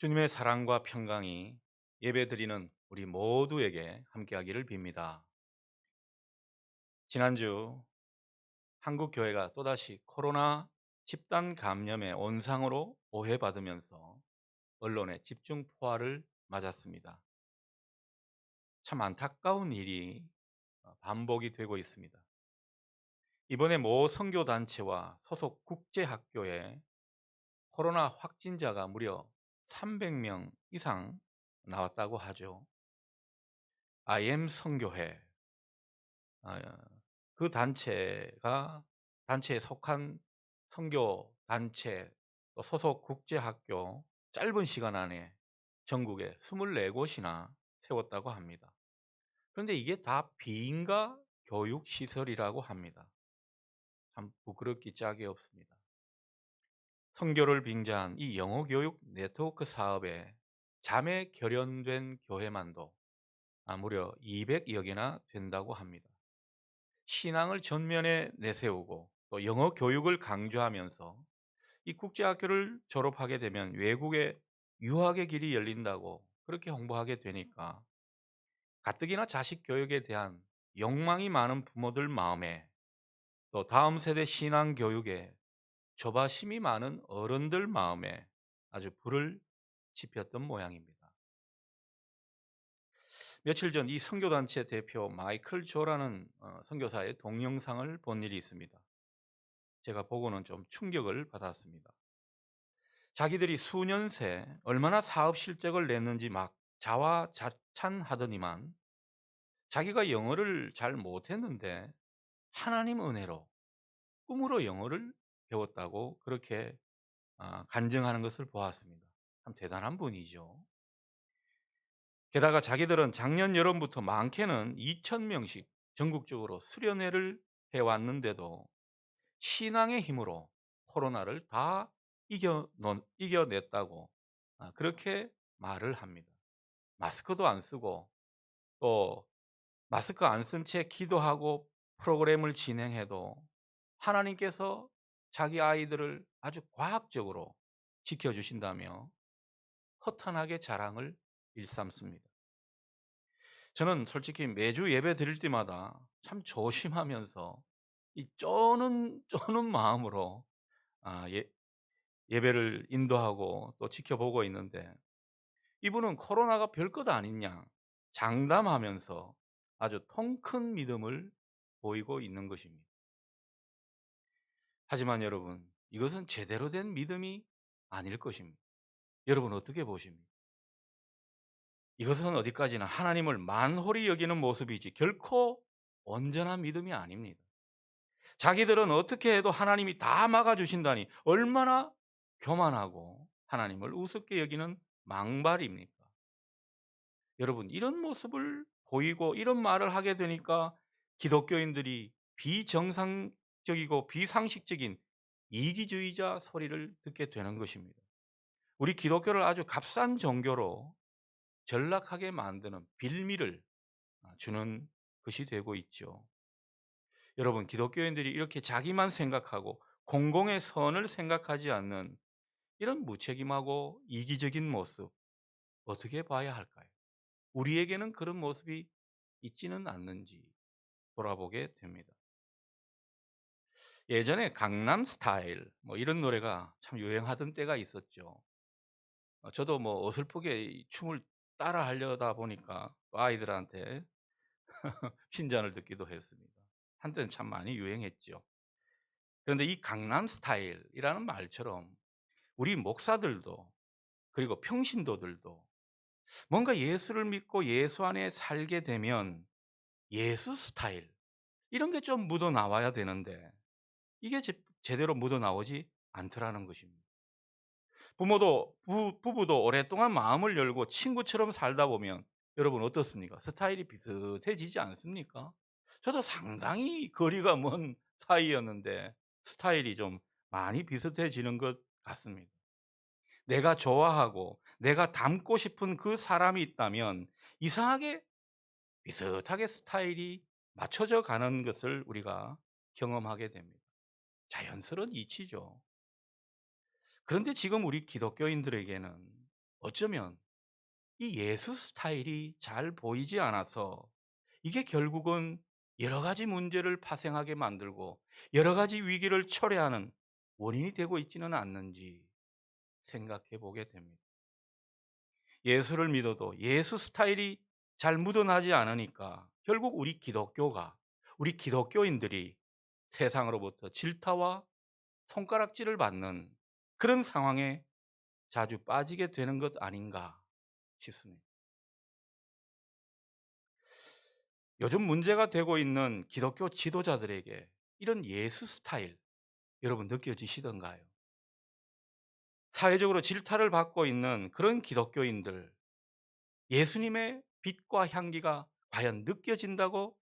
주님의 사랑과 평강이 예배드리는 우리 모두에게 함께하기를 빕니다. 지난주 한국 교회가 또다시 코로나 집단 감염의 온상으로 오해받으면서 언론의 집중 포화를 맞았습니다. 참 안타까운 일이 반복이 되고 있습니다. 이번에 모 선교 단체와 소속 국제 학교에 코로나 확진자가 무려 300명 이상 나왔다고 하죠. IM 선교회, 아, 그 단체에 속한 선교 단체 또 소속 국제학교 짧은 시간 안에 전국에 24곳이나 세웠다고 합니다. 그런데 이게 다 비인가 교육 시설이라고 합니다. 참 부끄럽기 짝이 없습니다. 선교를 빙자한 이 영어 교육 네트워크 사업에 자매 결연된 교회만도 무려 200여 개나 된다고 합니다. 신앙을 전면에 내세우고 또 영어 교육을 강조하면서 이 국제학교를 졸업하게 되면 외국에 유학의 길이 열린다고 그렇게 홍보하게 되니까 가뜩이나 자식 교육에 대한 욕망이 많은 부모들 마음에 또 다음 세대 신앙 교육에 조바심이 많은 어른들 마음에 아주 불을 지폈던 모양입니다. 며칠 전 이 선교단체 대표 마이클 조라는 선교사의 동영상을 본 일이 있습니다. 제가 보고는 좀 충격을 받았습니다. 자기들이 수년 새 얼마나 사업 실적을 냈는지 막 자화자찬하더니만 자기가 영어를 잘 못했는데 하나님 은혜로 꿈으로 영어를 배웠다고 그렇게 간증하는 것을 보았습니다. 참 대단한 분이죠. 게다가 자기들은 작년 여름부터 많게는 2,000명씩 전국적으로 수련회를 해왔는데도 신앙의 힘으로 코로나를 다 이겨냈다고 그렇게 말을 합니다. 마스크도 안 쓰고 또 마스크 안 쓴 채 기도하고 프로그램을 진행해도 하나님께서 자기 아이들을 아주 과학적으로 지켜주신다며 허탄하게 자랑을 일삼습니다. 저는 솔직히 매주 예배 드릴 때마다 참 조심하면서 이 쪼는 마음으로 아 예 예배를 인도하고 또 지켜보고 있는데 이분은 코로나가 별것 아니냐 장담하면서 아주 통 큰 믿음을 보이고 있는 것입니다. 하지만 여러분, 이것은 제대로 된 믿음이 아닐 것입니다. 여러분 어떻게 보십니까? 이것은 어디까지나 하나님을 만홀히 여기는 모습이지 결코 온전한 믿음이 아닙니다. 자기들은 어떻게 해도 하나님이 다 막아주신다니 얼마나 교만하고 하나님을 우습게 여기는 망발입니까? 여러분, 이런 모습을 보이고 이런 말을 하게 되니까 기독교인들이 비정상적이고 비상식적인 이기주의자 소리를 듣게 되는 것입니다. 우리 기독교를 아주 값싼 종교로 전락하게 만드는 빌미를 주는 것이 되고 있죠. 여러분, 기독교인들이 이렇게 자기만 생각하고 공공의 선을 생각하지 않는 이런 무책임하고 이기적인 모습 어떻게 봐야 할까요? 우리에게는 그런 모습이 있지는 않는지 돌아보게 됩니다. 예전에 강남 스타일 이런 노래가 참 유행하던 때가 있었죠. 저도 어설프게 이 춤을 따라 하려다 보니까 또 아이들한테 핀잔을 듣기도 했습니다. 한때는 참 많이 유행했죠. 그런데 이 강남 스타일이라는 말처럼 우리 목사들도 그리고 평신도들도 뭔가 예수를 믿고 예수 안에 살게 되면 예수 스타일 이런 게 좀 묻어 나와야 되는데 이게 제대로 묻어 나오지 않더라는 것입니다. 부부도 오랫동안 마음을 열고 친구처럼 살다 보면 여러분 어떻습니까? 스타일이 비슷해지지 않습니까? 저도 상당히 거리가 먼 사이였는데 스타일이 좀 많이 비슷해지는 것 같습니다. 내가 좋아하고 내가 닮고 싶은 그 사람이 있다면 이상하게 비슷하게 스타일이 맞춰져 가는 것을 우리가 경험하게 됩니다. 자연스러운 이치죠. 그런데 지금 우리 기독교인들에게는 어쩌면 이 예수 스타일이 잘 보이지 않아서 이게 결국은 여러 가지 문제를 파생하게 만들고 여러 가지 위기를 초래하는 원인이 되고 있지는 않는지 생각해 보게 됩니다. 예수를 믿어도 예수 스타일이 잘 묻어나지 않으니까 결국 우리 기독교인들이 세상으로부터 질타와 손가락질을 받는 그런 상황에 자주 빠지게 되는 것 아닌가 싶습니다. 요즘 문제가 되고 있는 기독교 지도자들에게 이런 예수 스타일 여러분 느껴지시던가요? 사회적으로 질타를 받고 있는 그런 기독교인들, 예수님의 빛과 향기가 과연 느껴진다고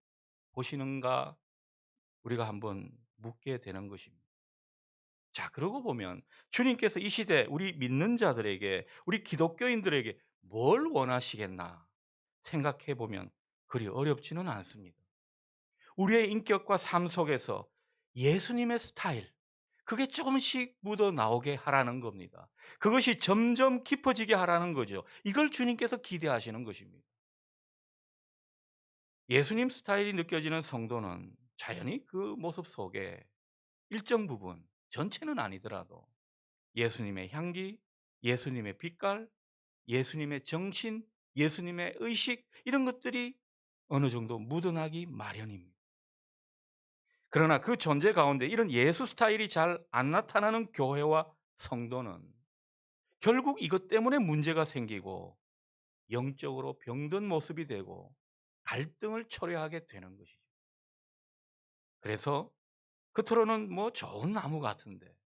보시는가 우리가 한번 묻게 되는 것입니다. 자, 그러고 보면 주님께서 이 시대 우리 믿는 자들에게, 우리 기독교인들에게 뭘 원하시겠나 생각해 보면 그리 어렵지는 않습니다. 우리의 인격과 삶 속에서 예수님의 스타일, 그게 조금씩 묻어 나오게 하라는 겁니다. 그것이 점점 깊어지게 하라는 거죠. 이걸 주님께서 기대하시는 것입니다. 예수님 스타일이 느껴지는 성도는 자연히 그 모습 속에 일정 부분, 전체는 아니더라도 예수님의 향기, 예수님의 빛깔, 예수님의 정신, 예수님의 의식, 이런 것들이 어느 정도 묻어나기 마련입니다. 그러나 그 존재 가운데 이런 예수 스타일이 잘 안 나타나는 교회와 성도는 결국 이것 때문에 문제가 생기고 영적으로 병든 모습이 되고 갈등을 초래하게 되는 것이죠. 그래서 겉으로는 뭐 좋은 나무 같은데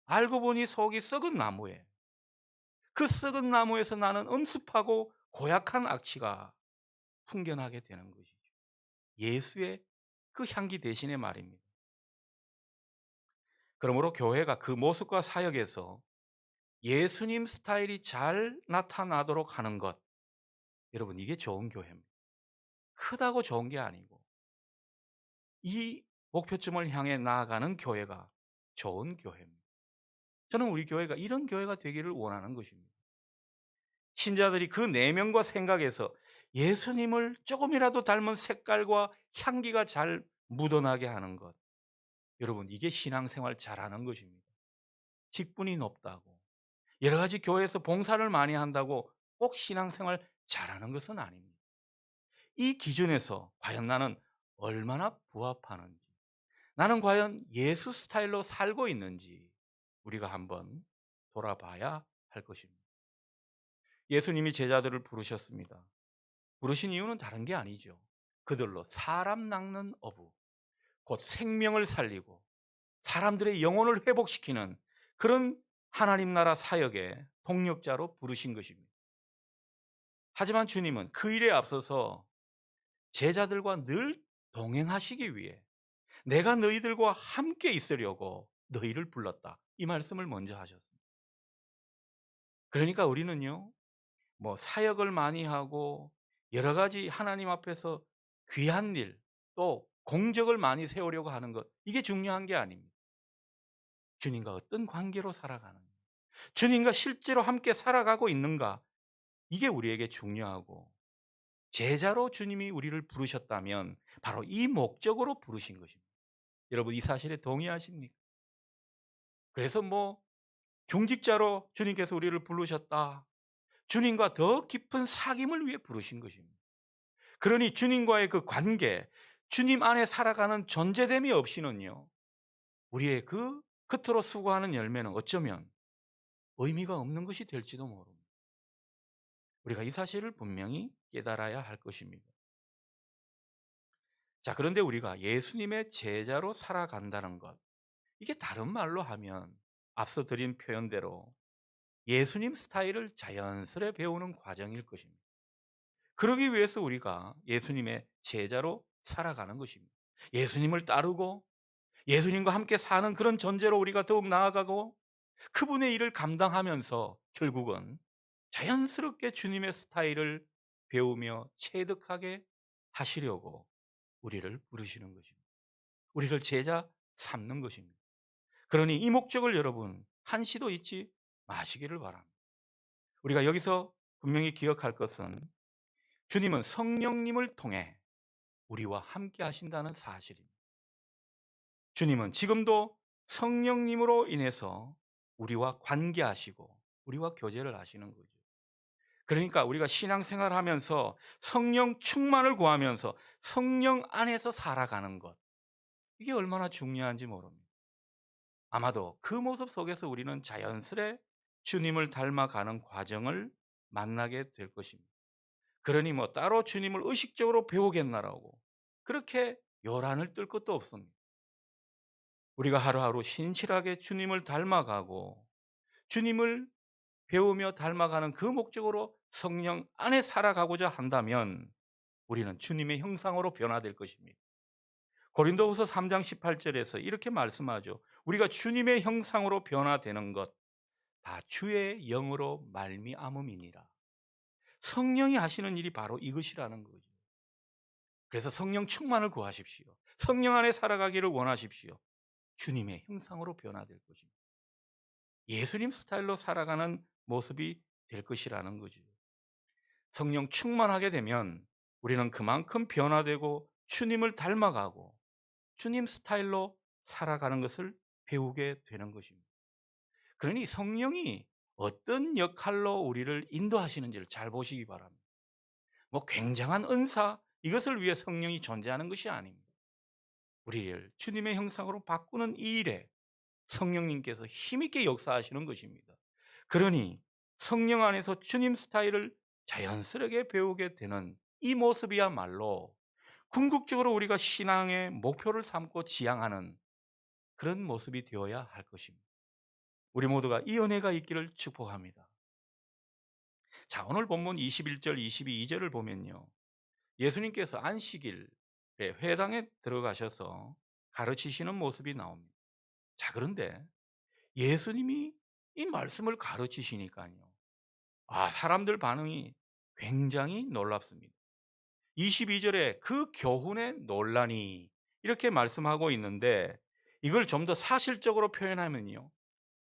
알고 보니 속이 썩은 나무에, 그 썩은 나무에서 나는 엄습하고 고약한 악취가 풍겨나게 되는 것이죠. 예수의 그 향기 대신에 말입니다. 그러므로 교회가 그 모습과 사역에서 예수님 스타일이 잘 나타나도록 하는 것, 여러분 이게 좋은 교회입니다. 크다고 좋은 게 아니고 이 목표점을 향해 나아가는 교회가 좋은 교회입니다. 저는 우리 교회가 이런 교회가 되기를 원하는 것입니다. 신자들이 그 내면과 생각에서 예수님을 조금이라도 닮은 색깔과 향기가 잘 묻어나게 하는 것, 여러분 이게 신앙생활 잘하는 것입니다. 직분이 높다고, 여러 가지 교회에서 봉사를 많이 한다고 꼭 신앙생활 잘하는 것은 아닙니다. 이 기준에서 과연 나는 얼마나 부합하는지, 나는 과연 예수 스타일로 살고 있는지 우리가 한번 돌아봐야 할 것입니다. 예수님이 제자들을 부르셨습니다. 부르신 이유는 다른 게 아니죠. 그들로 사람 낚는 어부, 곧 생명을 살리고 사람들의 영혼을 회복시키는 그런 하나님 나라 사역의 동력자로 부르신 것입니다. 하지만 주님은 그 일에 앞서서 제자들과 늘 동행하시기 위해 내가 너희들과 함께 있으려고 너희를 불렀다, 이 말씀을 먼저 하셨습니다. 그러니까 우리는요, 뭐 사역을 많이 하고 여러 가지 하나님 앞에서 귀한 일, 또 공적을 많이 세우려고 하는 것, 이게 중요한 게 아닙니다. 주님과 어떤 관계로 살아가는가, 주님과 실제로 함께 살아가고 있는가, 이게 우리에게 중요하고, 제자로 주님이 우리를 부르셨다면 바로 이 목적으로 부르신 것입니다. 여러분 이 사실에 동의하십니까? 그래서 뭐 중직자로 주님께서 우리를 부르셨다, 주님과 더 깊은 사귐을 위해 부르신 것입니다. 그러니 주님과의 그 관계, 주님 안에 살아가는 존재됨이 없이는요, 우리의 그 겉으로 수고하는 열매는 어쩌면 의미가 없는 것이 될지도 모릅니다. 우리가 이 사실을 분명히 깨달아야 할 것입니다. 자, 그런데 우리가 예수님의 제자로 살아간다는 것, 이게 다른 말로 하면 앞서 드린 표현대로 예수님 스타일을 자연스레 배우는 과정일 것입니다. 그러기 위해서 우리가 예수님의 제자로 살아가는 것입니다. 예수님을 따르고 예수님과 함께 사는 그런 존재로 우리가 더욱 나아가고 그분의 일을 감당하면서 결국은 자연스럽게 주님의 스타일을 배우며 체득하게 하시려고 우리를 부르시는 것입니다. 우리를 제자 삼는 것입니다. 그러니 이 목적을 여러분 한시도 잊지 마시기를 바랍니다. 우리가 여기서 분명히 기억할 것은 주님은 성령님을 통해 우리와 함께 하신다는 사실입니다. 주님은 지금도 성령님으로 인해서 우리와 관계하시고 우리와 교제를 하시는 거죠. 그러니까 우리가 신앙생활 하면서 성령 충만을 구하면서 성령 안에서 살아가는 것, 이게 얼마나 중요한지 모릅니다. 아마도 그 모습 속에서 우리는 자연스레 주님을 닮아가는 과정을 만나게 될 것입니다. 그러니 뭐 따로 주님을 의식적으로 배우겠나라고 그렇게 요란을 뜰 것도 없습니다. 우리가 하루하루 신실하게 주님을 닮아가고 주님을 배우며 닮아가는 그 목적으로 성령 안에 살아가고자 한다면 우리는 주님의 형상으로 변화될 것입니다. 고린도후서 3장 18절에서 이렇게 말씀하죠. 우리가 주님의 형상으로 변화되는 것 다 주의 영으로 말미암음이니라. 성령이 하시는 일이 바로 이것이라는 거죠. 그래서 성령 충만을 구하십시오. 성령 안에 살아가기를 원하십시오. 주님의 형상으로 변화될 것입니다. 예수님 스타일로 살아가는 모습이 될 것이라는 거죠. 성령 충만하게 되면 우리는 그만큼 변화되고 주님을 닮아가고 주님 스타일로 살아가는 것을 배우게 되는 것입니다. 그러니 성령이 어떤 역할로 우리를 인도하시는지를 잘 보시기 바랍니다. 뭐 굉장한 은사, 이것을 위해 성령이 존재하는 것이 아닙니다. 우리를 주님의 형상으로 바꾸는 이 일에 성령님께서 힘있게 역사하시는 것입니다. 그러니 성령 안에서 주님 스타일을 자연스럽게 배우게 되는 이 모습이야말로 궁극적으로 우리가 신앙의 목표를 삼고 지향하는 그런 모습이 되어야 할 것입니다. 우리 모두가 이 은혜가 있기를 축복합니다. 자, 오늘 본문 21절, 22절을 보면요. 예수님께서 안식일에 회당에 들어가셔서 가르치시는 모습이 나옵니다. 자, 그런데 예수님이 이 말씀을 가르치시니까요. 사람들 반응이 굉장히 놀랍습니다. 22절에 그 교훈의 논란이 이렇게 말씀하고 있는데 이걸 좀 더 사실적으로 표현하면요.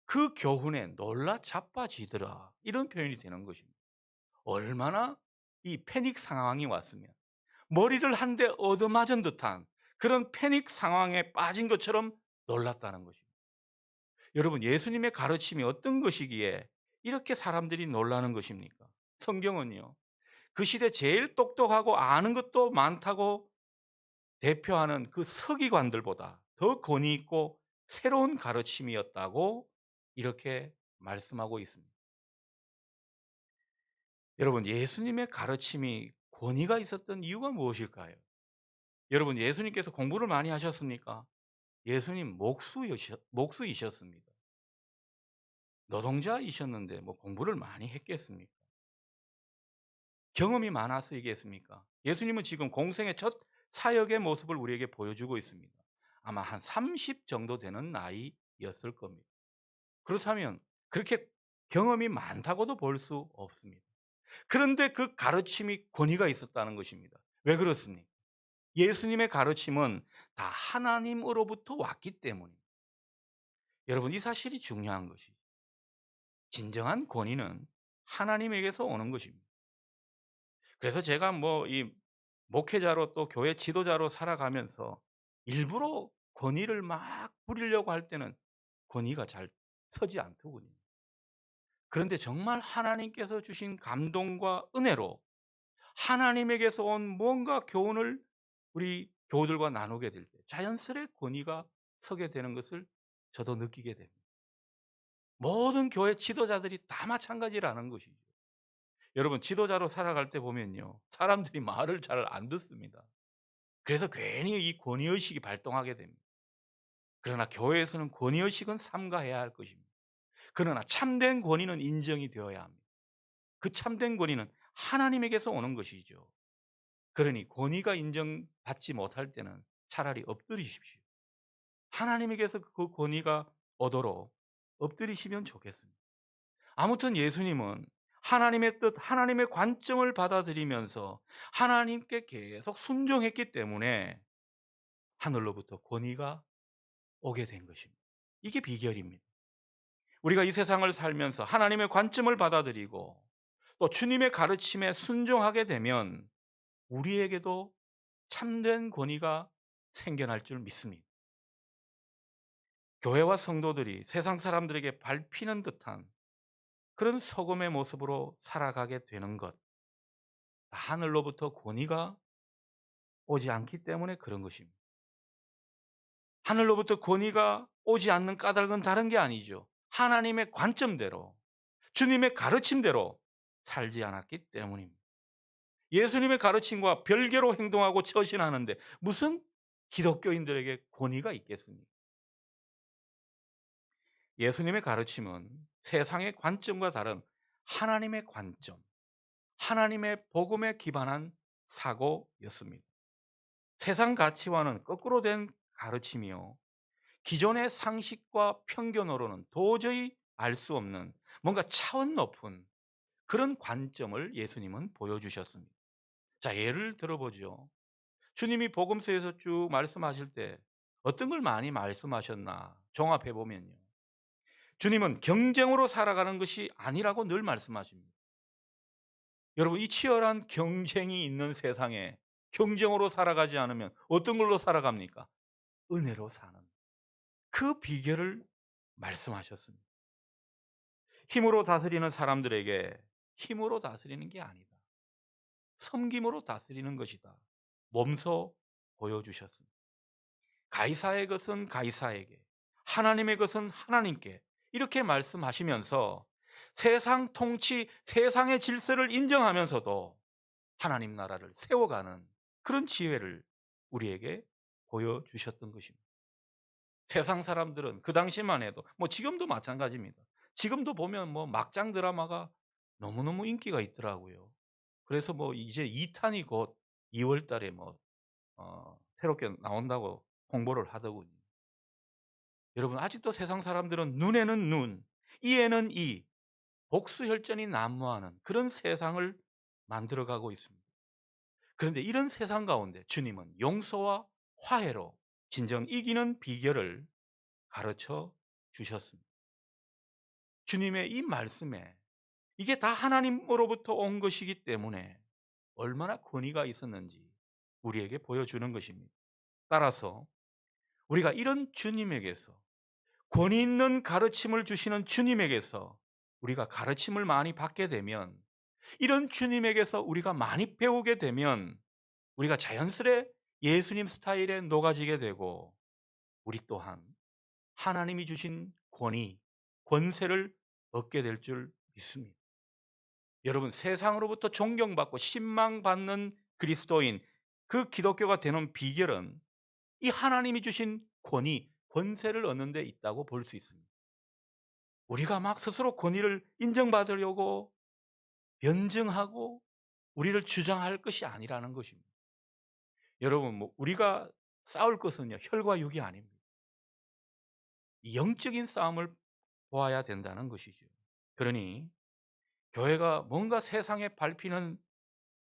그 교훈에 놀라 자빠지더라. 이런 표현이 되는 것입니다. 얼마나 이 패닉 상황이 왔으면 머리를 한 대 얻어맞은 듯한 그런 패닉 상황에 빠진 것처럼 놀랐다는 것입니다. 여러분, 예수님의 가르침이 어떤 것이기에 이렇게 사람들이 놀라는 것입니까? 성경은요, 그 시대 제일 똑똑하고 아는 것도 많다고 대표하는 그 서기관들보다 더 권위 있고 새로운 가르침이었다고 이렇게 말씀하고 있습니다. 여러분, 예수님의 가르침이 권위가 있었던 이유가 무엇일까요? 여러분, 예수님께서 공부를 많이 하셨습니까? 예수님 목수이셨습니다. 노동자이셨는데 뭐 공부를 많이 했겠습니까? 경험이 많았으겠습니까? 예수님은 지금 공생의 첫 사역의 모습을 우리에게 보여주고 있습니다. 아마 한 30 정도 되는 나이였을 겁니다. 그렇다면 그렇게 경험이 많다고도 볼 수 없습니다. 그런데 그 가르침이 권위가 있었다는 것입니다. 왜 그렇습니까? 예수님의 가르침은 다 하나님으로부터 왔기 때문입니다. 여러분, 이 사실이 중요한 것이죠. 진정한 권위는 하나님에게서 오는 것입니다. 그래서 제가 뭐 이 목회자로 또 교회 지도자로 살아가면서 일부러 권위를 막 부리려고 할 때는 권위가 잘 서지 않더군요. 그런데 정말 하나님께서 주신 감동과 은혜로 하나님에게서 온 뭔가 교훈을 우리 교우들과 나누게 될 때 자연스레 권위가 서게 되는 것을 저도 느끼게 됩니다. 모든 교회 지도자들이 다 마찬가지라는 것이죠. 여러분, 지도자로 살아갈 때 보면요, 사람들이 말을 잘 안 듣습니다. 그래서 괜히 이 권위의식이 발동하게 됩니다. 그러나 교회에서는 권위의식은 삼가해야 할 것입니다. 그러나 참된 권위는 인정이 되어야 합니다. 그 참된 권위는 하나님에게서 오는 것이죠. 그러니 권위가 인정받지 못할 때는 차라리 엎드리십시오. 하나님에게서 그 권위가 오도록 엎드리시면 좋겠습니다. 아무튼 예수님은 하나님의 뜻, 하나님의 관점을 받아들이면서 하나님께 계속 순종했기 때문에 하늘로부터 권위가 오게 된 것입니다. 이게 비결입니다. 우리가 이 세상을 살면서 하나님의 관점을 받아들이고 또 주님의 가르침에 순종하게 되면 우리에게도 참된 권위가 생겨날 줄 믿습니다. 교회와 성도들이 세상 사람들에게 밟히는 듯한 그런 소금의 모습으로 살아가게 되는 것, 하늘로부터 권위가 오지 않기 때문에 그런 것입니다. 하늘로부터 권위가 오지 않는 까닭은 다른 게 아니죠. 하나님의 관점대로, 주님의 가르침대로 살지 않았기 때문입니다. 예수님의 가르침과 별개로 행동하고 처신하는데 무슨 기독교인들에게 권위가 있겠습니까? 예수님의 가르침은 세상의 관점과 다른 하나님의 관점, 하나님의 복음에 기반한 사고였습니다. 세상 가치와는 거꾸로 된 가르침이요, 기존의 상식과 편견으로는 도저히 알 수 없는 뭔가 차원 높은 그런 관점을 예수님은 보여주셨습니다. 자, 예를 들어보죠. 주님이 복음서에서 쭉 말씀하실 때 어떤 걸 많이 말씀하셨나 종합해 보면요, 주님은 경쟁으로 살아가는 것이 아니라고 늘 말씀하십니다. 여러분, 이 치열한 경쟁이 있는 세상에 경쟁으로 살아가지 않으면 어떤 걸로 살아갑니까? 은혜로 사는 그 비결을 말씀하셨습니다. 힘으로 다스리는 사람들에게 힘으로 다스리는 게 아니다, 섬김으로 다스리는 것이다, 몸소 보여주셨습니다. 가이사의 것은 가이사에게, 하나님의 것은 하나님께, 이렇게 말씀하시면서 세상 통치, 세상의 질서를 인정하면서도 하나님 나라를 세워가는 그런 지혜를 우리에게 보여주셨던 것입니다. 세상 사람들은 그 당시만 해도, 지금도 마찬가지입니다. 지금도 보면 막장 드라마가 너무너무 인기가 있더라고요. 그래서 이제 2탄이 곧 2월 달에 새롭게 나온다고 홍보를 하더군요. 여러분, 아직도 세상 사람들은 눈에는 눈, 이에는 이, 복수혈전이 난무하는 그런 세상을 만들어가고 있습니다. 그런데 이런 세상 가운데 주님은 용서와 화해로 진정 이기는 비결을 가르쳐 주셨습니다. 주님의 이 말씀에 이게 다 하나님으로부터 온 것이기 때문에 얼마나 권위가 있었는지 우리에게 보여주는 것입니다. 따라서 우리가 이런 주님에게서, 권위 있는 가르침을 주시는 주님에게서 우리가 가르침을 많이 받게 되면, 이런 주님에게서 우리가 많이 배우게 되면 우리가 자연스레 예수님 스타일에 녹아지게 되고, 우리 또한 하나님이 주신 권위, 권세를 얻게 될 줄 믿습니다. 여러분, 세상으로부터 존경받고 신망받는 그리스도인, 그 기독교가 되는 비결은 이 하나님이 주신 권위, 권세를 얻는 데 있다고 볼 수 있습니다. 우리가 막 스스로 권위를 인정받으려고 변증하고 우리를 주장할 것이 아니라는 것입니다. 여러분, 우리가 싸울 것은요, 혈과 육이 아닙니다. 영적인 싸움을 보아야 된다는 것이죠. 그러니 교회가 뭔가 세상에 밟히는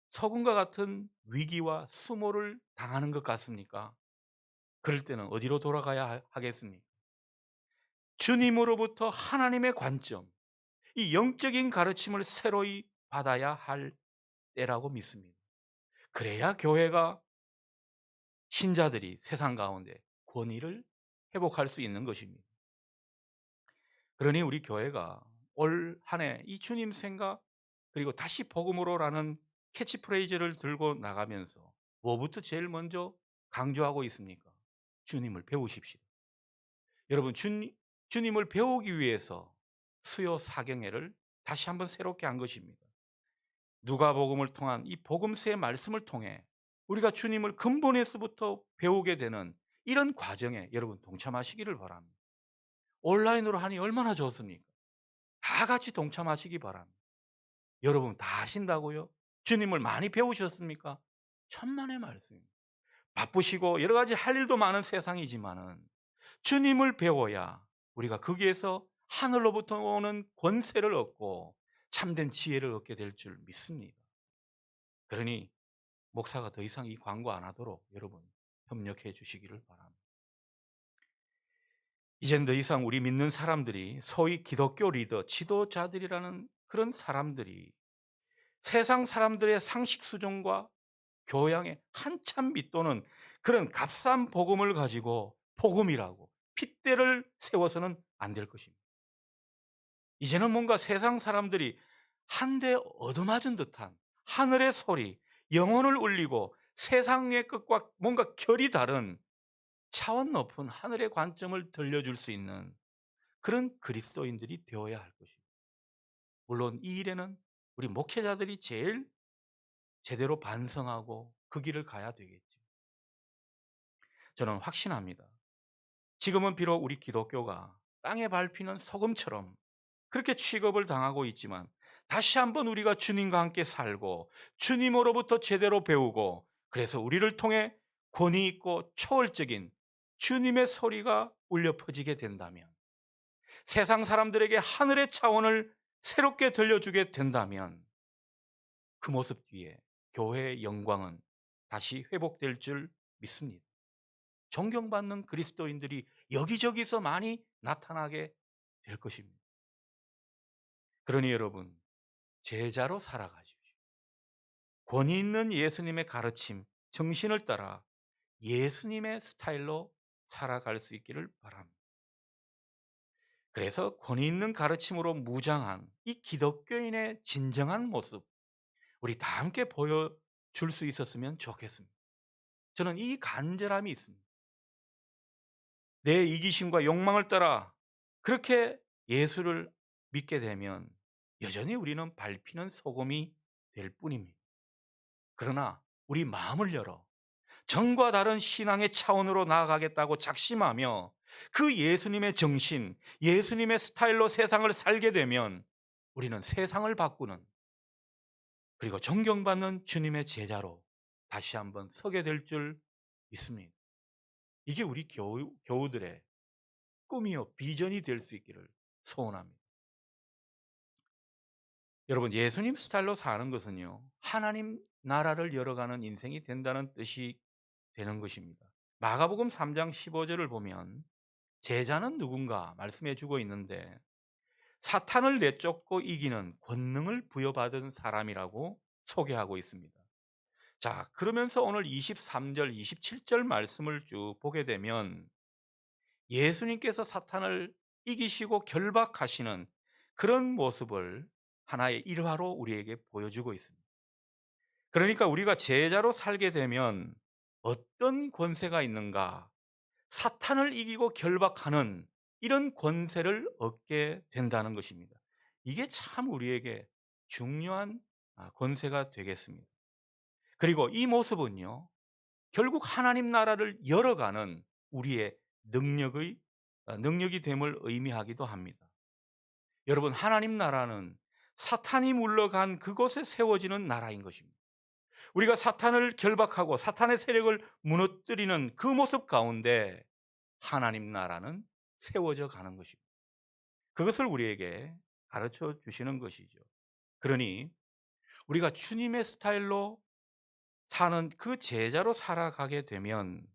서군과 같은 위기와 수모를 당하는 것 같습니까? 그럴 때는 어디로 돌아가야 하겠습니까? 주님으로부터 하나님의 관점, 이 영적인 가르침을 새로이 받아야 할 때라고 믿습니다. 그래야 교회가, 신자들이 세상 가운데 권위를 회복할 수 있는 것입니다. 그러니 우리 교회가 올 한 해 이 주님 생각, 그리고 다시 복음으로라는 캐치프레이즈를 들고 나가면서 뭐부터 제일 먼저 강조하고 있습니까? 주님을 배우십시오. 여러분, 주님을 배우기 위해서 수요 사경회를 다시 한번 새롭게 한 것입니다. 누가복음을 통한 이 복음서의 말씀을 통해 우리가 주님을 근본에서부터 배우게 되는 이런 과정에 여러분 동참하시기를 바랍니다. 온라인으로 하니 얼마나 좋습니까? 다 같이 동참하시기 바랍니다. 여러분, 다 하신다고요? 주님을 많이 배우셨습니까? 천만의 말씀입니다. 바쁘시고 여러 가지 할 일도 많은 세상이지만은 주님을 배워야 우리가 거기에서 하늘로부터 오는 권세를 얻고 참된 지혜를 얻게 될 줄 믿습니다. 그러니 목사가 더 이상 이 광고 안 하도록 여러분 협력해 주시기를 바랍니다. 이젠 더 이상 우리 믿는 사람들이 소위 기독교 리더, 지도자들이라는 그런 사람들이 세상 사람들의 상식 수준과 교양에 한참 밑도는 그런 값싼 복음을 가지고 복음이라고 핏대를 세워서는 안 될 것입니다. 이제는 뭔가 세상 사람들이 한 대 얻어맞은 듯한 하늘의 소리, 영혼을 울리고 세상의 것과 뭔가 결이 다른 차원 높은 하늘의 관점을 들려줄 수 있는 그런 그리스도인들이 되어야 할 것입니다. 물론 이 일에는 우리 목회자들이 제일 제대로 반성하고 그 길을 가야 되겠죠. 저는 확신합니다. 지금은 비록 우리 기독교가 땅에 밟히는 소금처럼 그렇게 취급을 당하고 있지만 다시 한번 우리가 주님과 함께 살고 주님으로부터 제대로 배우고 그래서 우리를 통해 권위 있고 초월적인 주님의 소리가 울려 퍼지게 된다면 세상 사람들에게 하늘의 차원을 새롭게 들려주게 된다면 그 모습 뒤에 교회의 영광은 다시 회복될 줄 믿습니다. 존경받는 그리스도인들이 여기저기서 많이 나타나게 될 것입니다. 그러니 여러분, 제자로 살아가십시오. 권위 있는 예수님의 가르침, 정신을 따라 예수님의 스타일로 살아갈 수 있기를 바랍니다. 그래서 권위 있는 가르침으로 무장한 이 기독교인의 진정한 모습, 우리 다 함께 보여줄 수 있었으면 좋겠습니다. 저는 이 간절함이 있습니다. 내 이기심과 욕망을 따라 그렇게 예수를 믿게 되면 여전히 우리는 밟히는 소금이 될 뿐입니다. 그러나 우리 마음을 열어 전과 다른 신앙의 차원으로 나아가겠다고 작심하며 그 예수님의 정신, 예수님의 스타일로 세상을 살게 되면 우리는 세상을 바꾸는 그리고 존경받는 주님의 제자로 다시 한번 서게 될 줄 믿습니다. 이게 우리 교우들의 꿈이요 비전이 될 수 있기를 소원합니다. 여러분, 예수님 스타일로 사는 것은요 하나님 나라를 열어가는 인생이 된다는 뜻이 되는 것입니다. 마가복음 3장 15절을 보면 제자는 누군가 말씀해 주고 있는데 사탄을 내쫓고 이기는 권능을 부여받은 사람이라고 소개하고 있습니다. 자, 그러면서 오늘 23절, 27절 말씀을 쭉 보게 되면 예수님께서 사탄을 이기시고 결박하시는 그런 모습을 하나의 일화로 우리에게 보여주고 있습니다. 그러니까 우리가 제자로 살게 되면 어떤 권세가 있는가? 사탄을 이기고 결박하는 이런 권세를 얻게 된다는 것입니다. 이게 참 우리에게 중요한 권세가 되겠습니다. 그리고 이 모습은요, 결국 하나님 나라를 열어가는 우리의 능력이 됨을 의미하기도 합니다. 여러분, 하나님 나라는 사탄이 물러간 그곳에 세워지는 나라인 것입니다. 우리가 사탄을 결박하고 사탄의 세력을 무너뜨리는 그 모습 가운데 하나님 나라는 세워져 가는 것입니다. 그것을 우리에게 가르쳐 주시는 것이죠. 그러니 우리가 주님의 스타일로 사는 그 제자로 살아가게 되면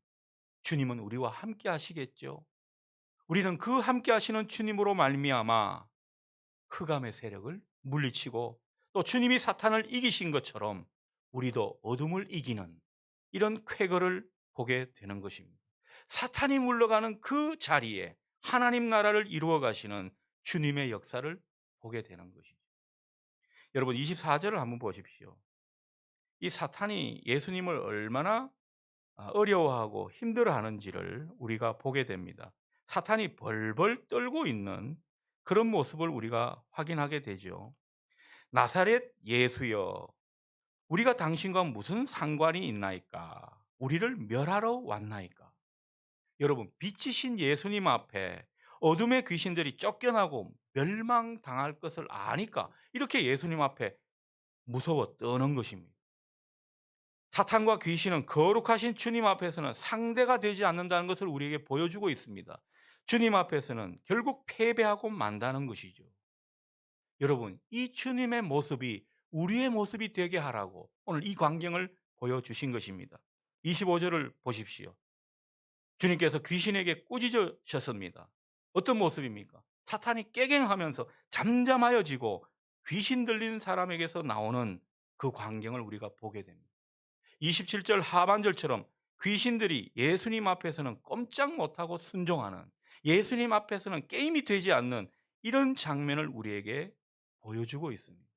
주님은 우리와 함께 하시겠죠. 우리는 그 함께 하시는 주님으로 말미암아 흑암의 세력을 물리치고 또 주님이 사탄을 이기신 것처럼 우리도 어둠을 이기는 이런 쾌거를 보게 되는 것입니다. 사탄이 물러가는 그 자리에 하나님 나라를 이루어 가시는 주님의 역사를 보게 되는 것이죠. 여러분, 24절을 한번 보십시오. 이 사탄이 예수님을 얼마나 어려워하고 힘들어하는지를 우리가 보게 됩니다. 사탄이 벌벌 떨고 있는 그런 모습을 우리가 확인하게 되죠. 나사렛 예수여, 우리가 당신과 무슨 상관이 있나이까? 우리를 멸하러 왔나이까? 여러분, 빛이신 예수님 앞에 어둠의 귀신들이 쫓겨나고 멸망당할 것을 아니까 이렇게 예수님 앞에 무서워 떠는 것입니다. 사탄과 귀신은 거룩하신 주님 앞에서는 상대가 되지 않는다는 것을 우리에게 보여주고 있습니다. 주님 앞에서는 결국 패배하고 만다는 것이죠. 여러분, 이 주님의 모습이 우리의 모습이 되게 하라고 오늘 이 광경을 보여주신 것입니다. 25절을 보십시오. 주님께서 귀신에게 꾸짖으셨습니다. 어떤 모습입니까? 사탄이 깨갱하면서 잠잠하여지고 귀신 들린 사람에게서 나오는 그 광경을 우리가 보게 됩니다. 27절 하반절처럼 귀신들이 예수님 앞에서는 꼼짝 못하고 순종하는, 예수님 앞에서는 게임이 되지 않는 이런 장면을 우리에게 보여주고 있습니다.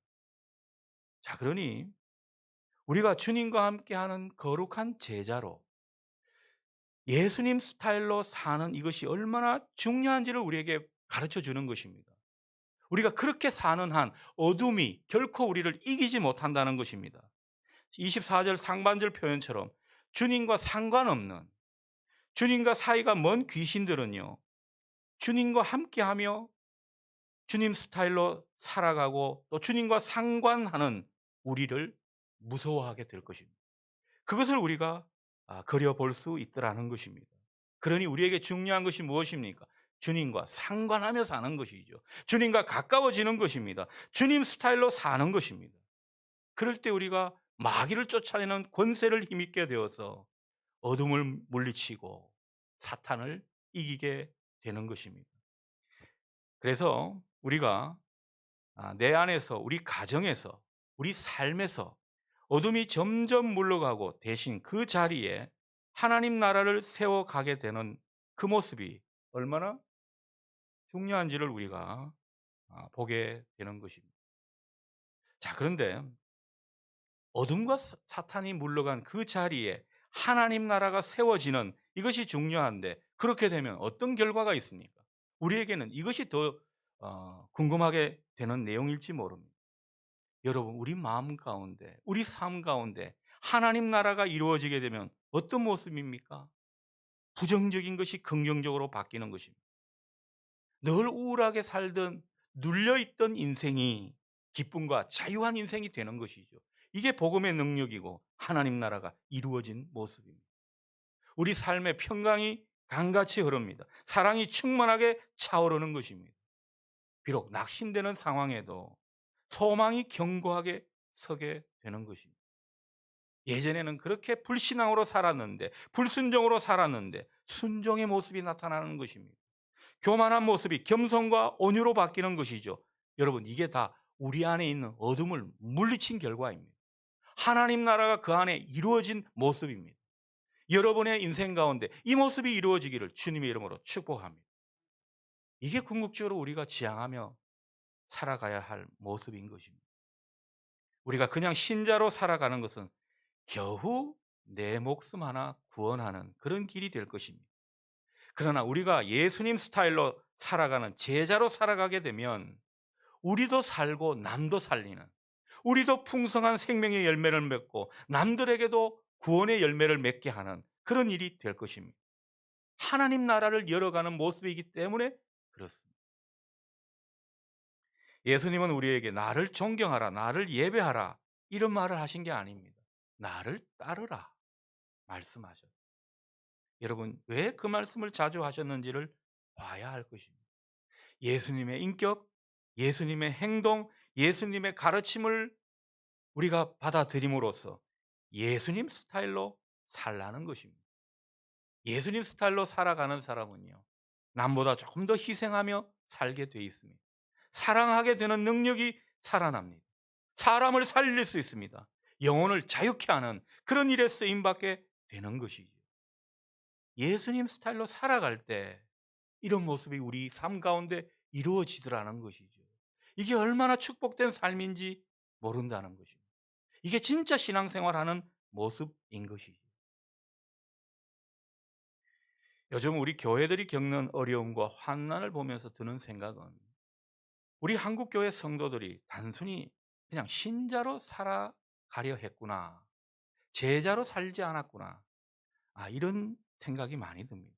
자, 그러니 우리가 주님과 함께하는 거룩한 제자로 예수님 스타일로 사는 이것이 얼마나 중요한지를 우리에게 가르쳐 주는 것입니다. 우리가 그렇게 사는 한 어둠이 결코 우리를 이기지 못한다는 것입니다. 24절 상반절 표현처럼 주님과 상관없는, 주님과 사이가 먼 귀신들은요, 주님과 함께하며 주님 스타일로 살아가고 또 주님과 상관하는 우리를 무서워하게 될 것입니다. 그것을 우리가 그려볼 수 있더라는 것입니다. 그러니 우리에게 중요한 것이 무엇입니까? 주님과 상관하며 사는 것이죠. 주님과 가까워지는 것입니다. 주님 스타일로 사는 것입니다. 그럴 때 우리가 마귀를 쫓아내는 권세를 힘있게 되어서 어둠을 물리치고 사탄을 이기게 되는 것입니다. 그래서 우리가 내 안에서, 우리 가정에서, 우리 삶에서 어둠이 점점 물러가고 대신 그 자리에 하나님 나라를 세워가게 되는 그 모습이 얼마나 중요한지를 우리가 보게 되는 것입니다. 자, 그런데 어둠과 사탄이 물러간 그 자리에 하나님 나라가 세워지는 이것이 중요한데, 그렇게 되면 어떤 결과가 있습니까? 우리에게는 이것이 더 궁금하게 되는 내용일지 모릅니다. 여러분, 우리 마음 가운데, 우리 삶 가운데 하나님 나라가 이루어지게 되면 어떤 모습입니까? 부정적인 것이 긍정적으로 바뀌는 것입니다. 늘 우울하게 살던, 눌려있던 인생이 기쁨과 자유한 인생이 되는 것이죠. 이게 복음의 능력이고 하나님 나라가 이루어진 모습입니다. 우리 삶의 평강이 강같이 흐릅니다. 사랑이 충만하게 차오르는 것입니다. 비록 낙심되는 상황에도 소망이 견고하게 서게 되는 것입니다. 예전에는 그렇게 불신앙으로 살았는데, 불순종으로 살았는데 순종의 모습이 나타나는 것입니다. 교만한 모습이 겸손과 온유로 바뀌는 것이죠. 여러분, 이게 다 우리 안에 있는 어둠을 물리친 결과입니다. 하나님 나라가 그 안에 이루어진 모습입니다. 여러분의 인생 가운데 이 모습이 이루어지기를 주님의 이름으로 축복합니다. 이게 궁극적으로 우리가 지향하며 살아가야 할 모습인 것입니다. 우리가 그냥 신자로 살아가는 것은 겨우 내 목숨 하나 구원하는 그런 길이 될 것입니다. 그러나 우리가 예수님 스타일로 살아가는 제자로 살아가게 되면 우리도 살고 남도 살리는, 우리도 풍성한 생명의 열매를 맺고 남들에게도 구원의 열매를 맺게 하는 그런 일이 될 것입니다. 하나님 나라를 열어가는 모습이기 때문에 그렇습니다. 예수님은 우리에게 나를 존경하라, 나를 예배하라 이런 말을 하신 게 아닙니다. 나를 따르라 말씀하셨어요. 여러분, 왜 그 말씀을 자주 하셨는지를 봐야 할 것입니다. 예수님의 인격, 예수님의 행동, 예수님의 가르침을 우리가 받아들임으로써 예수님 스타일로 살라는 것입니다. 예수님 스타일로 살아가는 사람은요, 남보다 조금 더 희생하며 살게 돼 있습니다. 사랑하게 되는 능력이 살아납니다. 사람을 살릴 수 있습니다. 영혼을 자유케 하는 그런 일에 쓰임받게 되는 것이죠. 예수님 스타일로 살아갈 때 이런 모습이 우리 삶 가운데 이루어지더라는 것이죠. 이게 얼마나 축복된 삶인지 모른다는 것입니다. 이게 진짜 신앙생활하는 모습인 것이죠. 요즘 우리 교회들이 겪는 어려움과 환난을 보면서 드는 생각은, 우리 한국 교회 성도들이 단순히 그냥 신자로 살아가려 했구나, 제자로 살지 않았구나, 이런 생각이 많이 듭니다.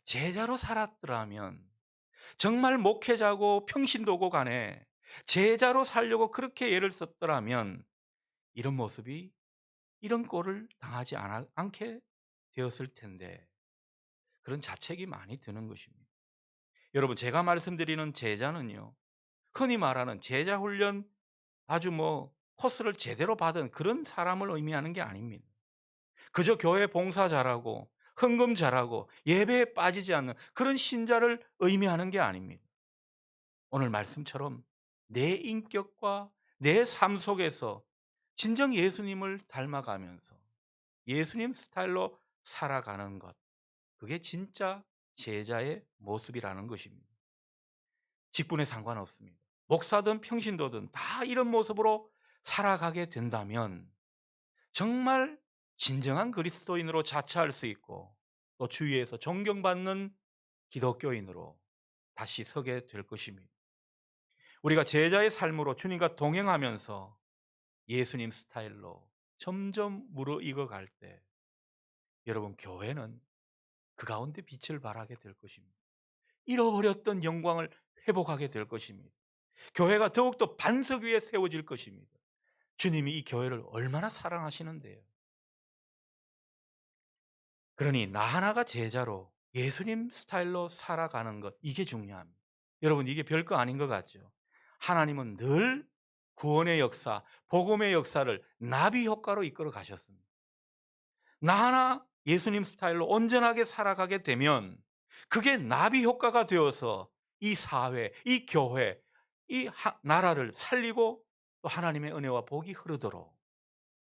제자로 살았더라면, 정말 목회자고 평신도고 간에 제자로 살려고 그렇게 애를 썼더라면 이런 모습이, 이런 꼴을 당하지 않게 되었을 텐데, 그런 자책이 많이 드는 것입니다. 여러분, 제가 말씀드리는 제자는요, 흔히 말하는 제자 훈련 아주 코스를 제대로 받은 그런 사람을 의미하는 게 아닙니다. 그저 교회 봉사 잘하고 헌금 잘하고 예배에 빠지지 않는 그런 신자를 의미하는 게 아닙니다. 오늘 말씀처럼 내 인격과 내 삶 속에서 진정 예수님을 닮아가면서 예수님 스타일로 살아가는 것, 그게 진짜 제자의 모습이라는 것입니다. 직분에 상관없습니다. 목사든 평신도든 다 이런 모습으로 살아가게 된다면 정말 진정한 그리스도인으로 자처할 수 있고 또 주위에서 존경받는 기독교인으로 다시 서게 될 것입니다. 우리가 제자의 삶으로 주님과 동행하면서 예수님 스타일로 점점 무르익어 갈 때 여러분, 교회는 그 가운데 빛을 발하게 될 것입니다. 잃어버렸던 영광을 회복하게 될 것입니다. 교회가 더욱더 반석 위에 세워질 것입니다. 주님이 이 교회를 얼마나 사랑하시는데요. 그러니 나 하나가 제자로 예수님 스타일로 살아가는 것, 이게 중요합니다. 여러분, 이게 별거 아닌 것 같죠? 하나님은 늘 구원의 역사, 복음의 역사를 나비 효과로 이끌어 가셨습니다. 나 하나 예수님 스타일로 온전하게 살아가게 되면 그게 나비 효과가 되어서 이 사회, 이 교회, 이 나라를 살리고 또 하나님의 은혜와 복이 흐르도록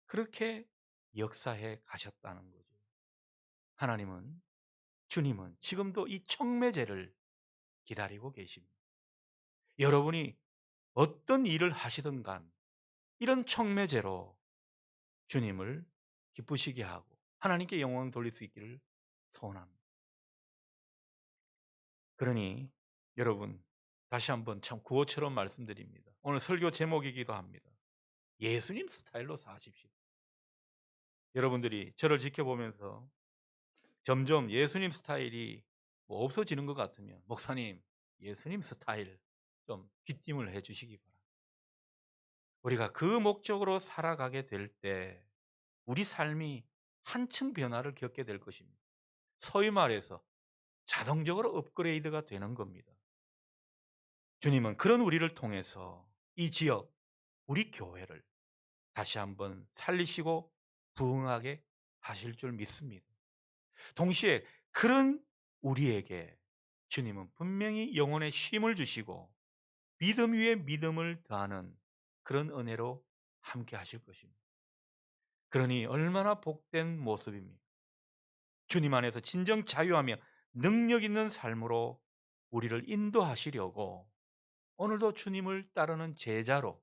그렇게 역사해 가셨다는 거죠. 하나님은, 주님은 지금도 이 청매제를 기다리고 계십니다. 여러분이 어떤 일을 하시든 간 이런 청매제로 주님을 기쁘시게 하고 하나님께 영광 돌릴 수 있기를 소원합니다. 그러니 여러분, 다시 한번 참 구호처럼 말씀드립니다. 오늘 설교 제목이기도 합니다. 예수님 스타일로 사십시오. 여러분들이 저를 지켜보면서 점점 예수님 스타일이 뭐 없어지는 것 같으면 목사님, 예수님 스타일 좀 귀띔을 해 주시기 바랍니다. 우리가 그 목적으로 살아가게 될 때 우리 삶이 한층 변화를 겪게 될 것입니다. 소위 말해서 자동적으로 업그레이드가 되는 겁니다. 주님은 그런 우리를 통해서 이 지역, 우리 교회를 다시 한번 살리시고 부흥하게 하실 줄 믿습니다. 동시에 그런 우리에게 주님은 분명히 영혼의 쉼을 주시고 믿음 위에 믿음을 더하는 그런 은혜로 함께 하실 것입니다. 그러니 얼마나 복된 모습입니까? 주님 안에서 진정 자유하며 능력 있는 삶으로 우리를 인도하시려고 오늘도 주님을 따르는 제자로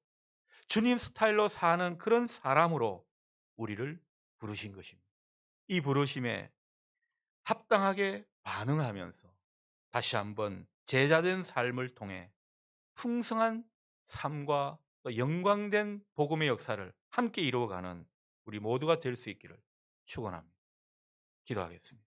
주님 스타일로 사는 그런 사람으로 우리를 부르신 것입니다. 이 부르심에 합당하게 반응하면서 다시 한번 제자된 삶을 통해 풍성한 삶과 또 영광된 복음의 역사를 함께 이루어가는 우리 모두가 될 수 있기를 축원합니다. 기도하겠습니다.